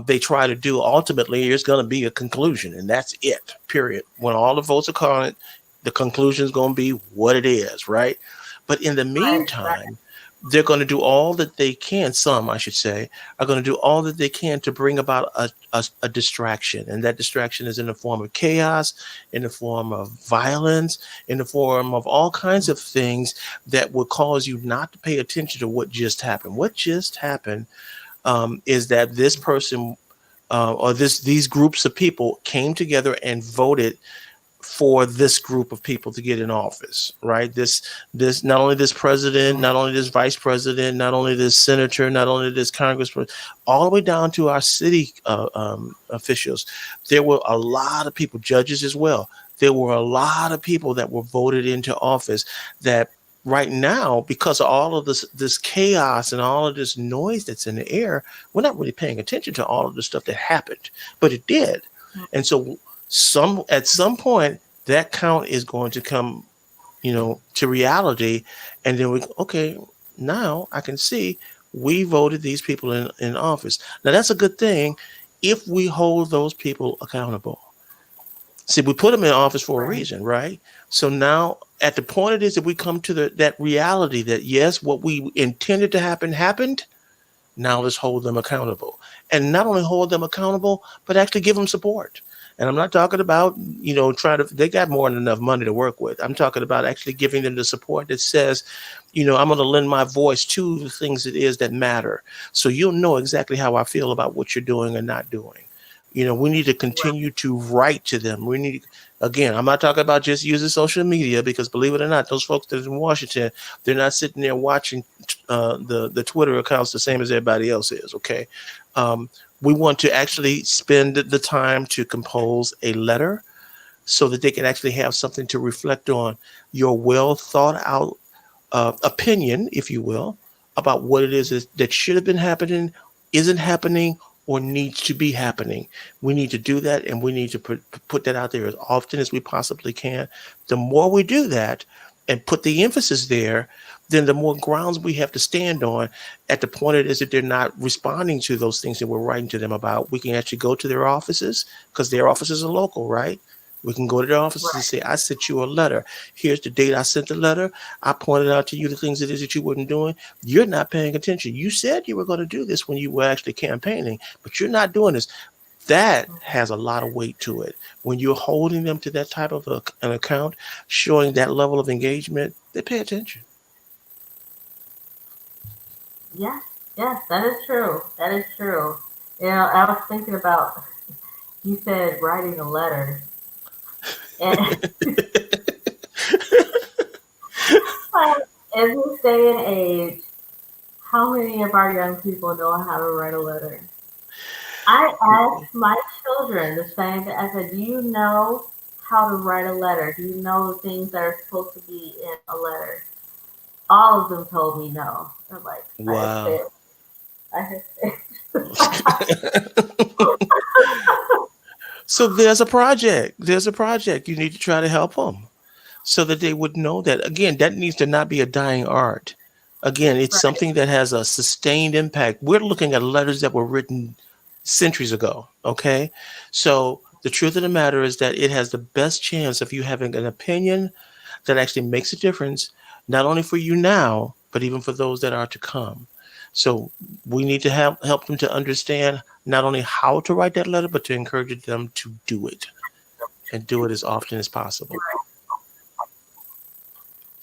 D: they try to do, ultimately there's going to be a conclusion, and that's it, period. When all the votes are counted, the conclusion is going to be what it is, right? But in the
B: right,
D: meantime, they're going to do all that they can, some I should say, are going to do all that they can to bring about a distraction. And that distraction is in the form of chaos, in the form of violence, in the form of all kinds of things that will cause you not to pay attention to what just happened. What just happened is that this person or these groups of people came together and voted for this group of people to get in office, right? This not only this president, not only this vice president, not only this senator, not only this congressman, all the way down to our city officials. There were a lot of people, judges as well. There were a lot of people that were voted into office that right now, because of all of this chaos and all of this noise that's in the air, we're not really paying attention to all of the stuff that happened, but it did. And so some at some point that count is going to come, to reality. And then okay, now I can see we voted these people in office. Now that's a good thing if we hold those people accountable. See, we put them in office for a
B: Right.
D: reason, right? So now at the point it is that we come to that reality that yes, what we intended to happen happened. Now let's hold them accountable. And not only hold them accountable, but actually give them support. And I'm not talking about, trying to, they got more than enough money to work with. I'm talking about actually giving them the support that says, I'm going to lend my voice to the things it is that matter. So you'll know exactly how I feel about what you're doing and not doing. We need to
B: Right.
D: continue to write to them. We need, again, I'm not talking about just using social media because believe it or not, those folks that are in Washington, they're not sitting there watching the Twitter accounts the same as everybody else is. Okay. Um, we want to actually spend the time to compose a letter so that they can actually have something to reflect on your well thought out opinion, if you will, about what it that should have been happening, isn't happening, or needs to be happening. We need to do that, and we need to put that out there as often as we possibly can. The more we do that and put the emphasis there, then the more grounds we have to stand on at the point it is that they're not responding to those things that we're writing to them about. We can actually go to their offices because their offices are local, right? We can go to their offices and
B: Right.
D: say, I sent you a letter. Here's the date I sent the letter. I pointed out to you the things it is that you weren't doing. You're not paying attention. You said you were going to do this when you were actually campaigning, but you're not doing this. That has a lot of weight to it. When you're holding them to that type of an account, showing that level of engagement, they pay attention.
B: Yes, yes, that is true. That is true. I was thinking about, you said writing a letter. And like, in this day and age, how many of our young people know how to write a letter? I asked my children the same thing. I said, do you know how to write a letter? Do you know the things that are supposed to be in a letter? All of them told me no. I'm like, I have
D: Wow.
B: failed. I have failed.
D: So there's a project. There's a project. You need to try to help them so that they would know that, again, that needs to not be a dying art. Again, it's
B: Right,
D: something that has a sustained impact. We're looking at letters that were written centuries ago. Okay. So the truth of the matter is that it has the best chance of you having an opinion that actually makes a difference, not only for you now, but even for those that are to come. So we need to help them to understand not only how to write that letter, but to encourage them to do it and do it as often as possible.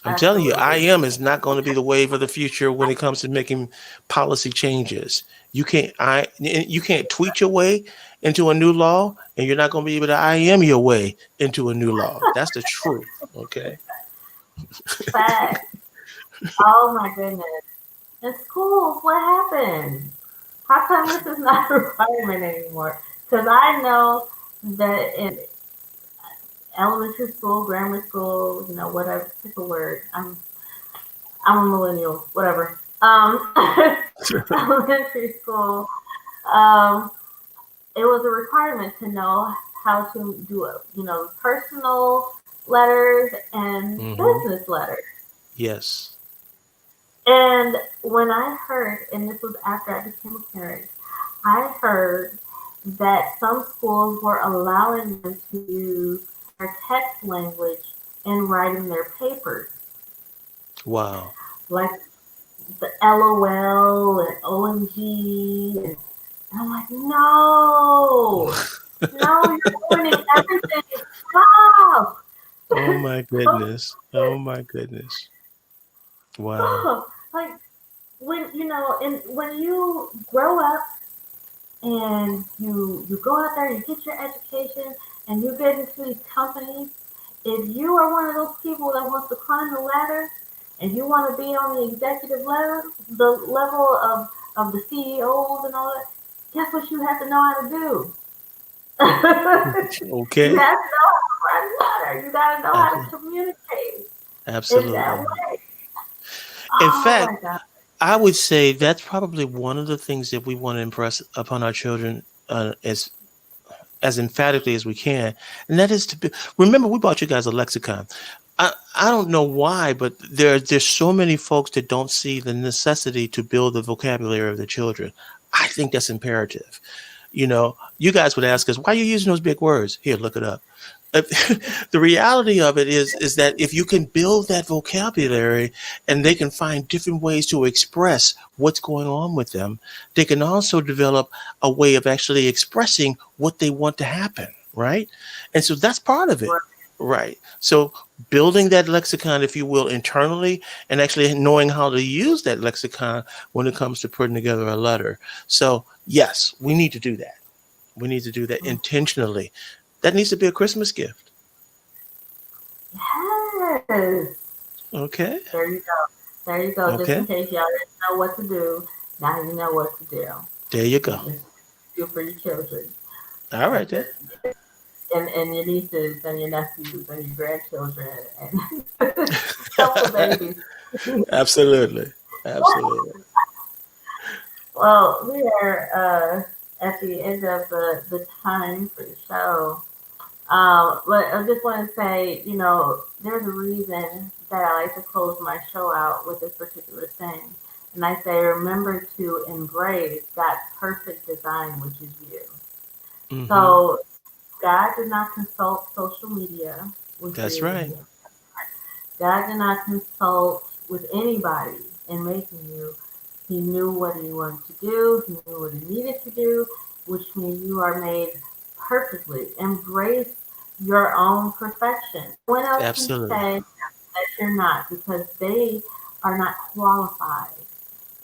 D: I'm telling you,
B: absolutely.
D: IM is not going to be the wave of the future when it comes to making policy changes. You can't tweet your way into a new law, and you're not going to be able to IM your way into a new law. That's the truth. Okay.
B: Fact. Oh my goodness. In schools, what happened? How come this is not a requirement anymore? Because I know that in elementary school, grammar school, whatever, pick a word. I'm a millennial, whatever. Elementary school, um, it was a requirement to know how to do, personal letters and
D: Hmm.
B: business letters.
D: Yes.
B: And when I heard, and this was after I became a parent, I heard that some schools were allowing them to use their text language in writing their papers,
D: Wow.
B: like the LOL and OMG. And I'm like, no, no, you're ruining everything. Stop.
D: Oh my goodness. Oh my goodness. Wow.
B: Stop. Like, and when you grow up and you go out there, you get your education, and you get into these companies. If you are one of those people that wants to climb the ladder, and you want to be on the executive level, the level of the CEOs and all that, guess what you have to know how to do? You
D: Okay.
B: have to know how to climb the ladder. You got to know how to
D: Absolutely.
B: communicate in that
D: Absolutely.
B: way.
D: In
B: Oh
D: fact,
B: my God.
D: I would say that's probably one of the things that we want to impress upon our children as emphatically as we can, and that is to be, remember, we bought you guys a lexicon. I don't know why, but there's so many folks that don't see the necessity to build the vocabulary of their children. I think that's imperative. You guys would ask us, why are you using those big words? Here, look it up. The reality of it is that if you can build that vocabulary and they can find different ways to express what's going on with them, they can also develop a way of actually expressing what they want to happen, right? And so that's part of it, right? So building that lexicon, if you will, internally, and actually knowing how to use that lexicon when it comes to putting together a letter. So yes, we need to do that. We need to do that intentionally. That needs to be a Christmas gift.
B: Yes.
D: Okay.
B: There you go. There you go. Just in
D: Okay.
B: case y'all didn't know what to do, now you know what to do.
D: There you go.
B: Just do for your children.
D: All right then.
B: And your nieces and your nephews and your grandchildren and couple babies.
D: Absolutely. Absolutely.
B: Well, we are at the end of the time for the show. But I just want to say, there's a reason that I like to close my show out with this particular saying. And I say, remember to embrace God's perfect design, which is you.
D: Mm-hmm.
B: So God did not consult social media.
D: That's right.
B: God did not consult with anybody in making you. He knew what he wanted to do. He knew what he needed to do, which means you are made perfectly. Embrace your own perfection. No one else
D: Absolutely.
B: can say that you're not, because they are not qualified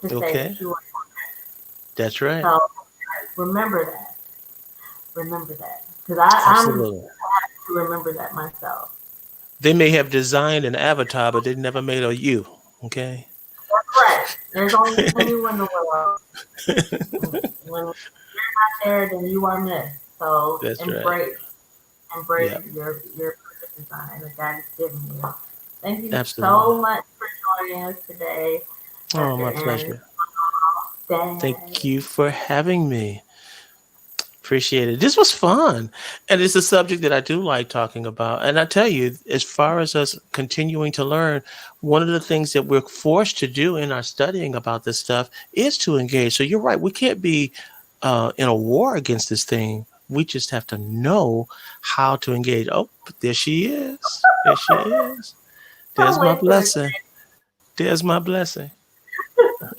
B: to say that you are not.
D: That's right.
B: So remember that. Remember that. Because I'm going to remember that myself.
D: They may have designed an avatar, but they never made a you. Okay.
B: That's right. There's only you in the world. When you're not there, then you are missed. So
D: That's
B: embrace
D: Yep.
B: your perfect design that God has given you. Thank you
D: Absolutely.
B: so much for joining us today.
D: Oh, my pleasure. Thank you for having me. Appreciate it. This was fun. And it's a subject that I do like talking about. And I tell you, as far as us continuing to learn, one of the things that we're forced to do in our studying about this stuff is to engage. So you're right. We can't be in a war against this thing. We just have to know how to engage. Oh, there she is. There she is. There's my blessing. There's my blessing.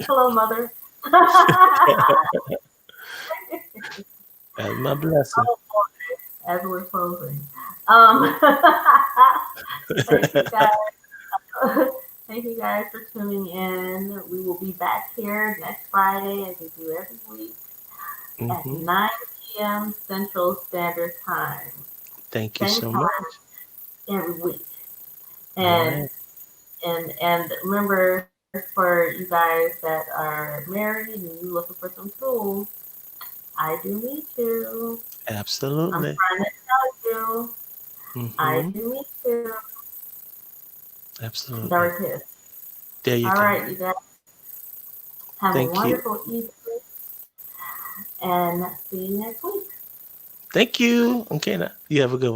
B: Hello, Mother.
D: That's my blessing.
B: As we're closing. Thank you guys. Thank you guys for tuning in. We will be back here next Friday, as we do every week, at 9 p.m. Central Standard Time.
D: Thank you so much.
B: Every week. And remember, for you guys that are married and you looking for some tools, I do need you.
D: Absolutely.
B: I'm trying to tell you. I do need you.
D: Absolutely.
B: There it is.
D: There you go.
B: All right, you guys. Have a wonderful evening. And see you next week.
D: Thank you. Okay, now you have a good one.